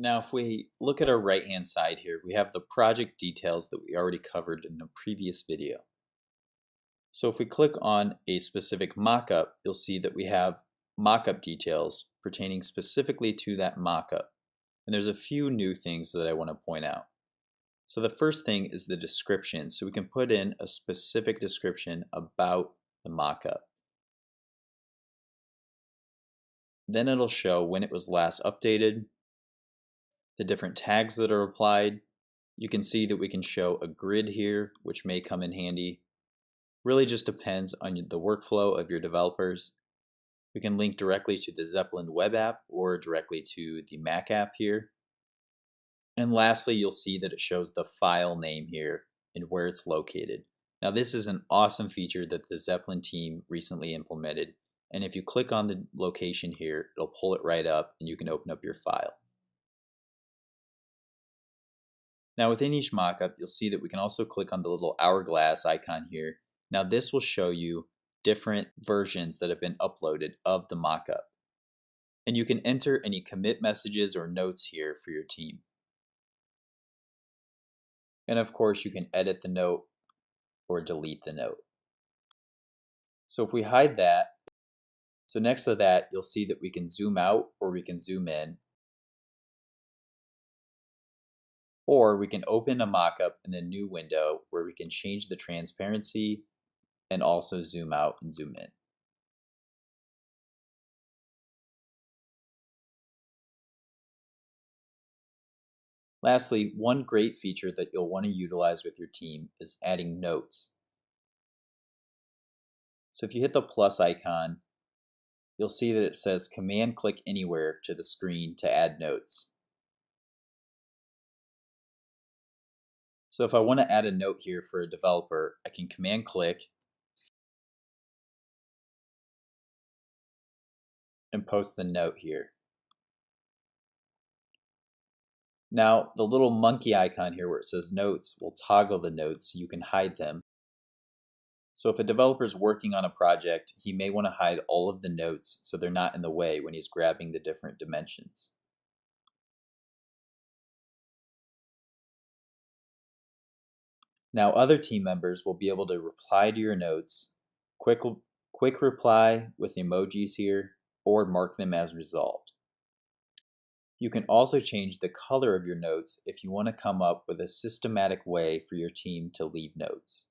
Now, if we look at our right-hand side here, we have the project details that we already covered in a previous video. So if we click on a specific mockup, you'll see that we have mockup details pertaining specifically to that mockup. And there's a few new things that I want to point out. So the first thing is the description. So we can put in a specific description about the mockup. Then it'll show when it was last updated, the different tags that are applied. You can see that we can show a grid here, which may come in handy. Really just depends on the workflow of your developers. We can link directly to the Zeplin web app or directly to the Mac app here. And lastly, you'll see that it shows the file name here and where it's located. Now this is an awesome feature that the Zeplin team recently implemented. And if you click on the location here, it'll pull it right up and you can open up your file. Now within each mockup, you'll see that we can also click on the little hourglass icon here. Now this will show you different versions that have been uploaded of the mockup. And you can enter any commit messages or notes here for your team. And of course, you can edit the note or delete the note. So if we hide that, so next to that, you'll see that we can zoom out or we can zoom in. Or we can open a mockup in a new window where we can change the transparency and also zoom out and zoom in. Lastly, one great feature that you'll want to utilize with your team is adding notes. So if you hit the plus icon, you'll see that it says Command click anywhere to the screen to add notes. So if I want to add a note here for a developer, I can Command click and post the note here. Now, the little monkey icon here where it says notes will toggle the notes so you can hide them. So if a developer is working on a project, he may want to hide all of the notes so they're not in the way when he's grabbing the different dimensions. Now, other team members will be able to reply to your notes, quick reply with emojis here, or mark them as resolved. You can also change the color of your notes if you want to come up with a systematic way for your team to leave notes.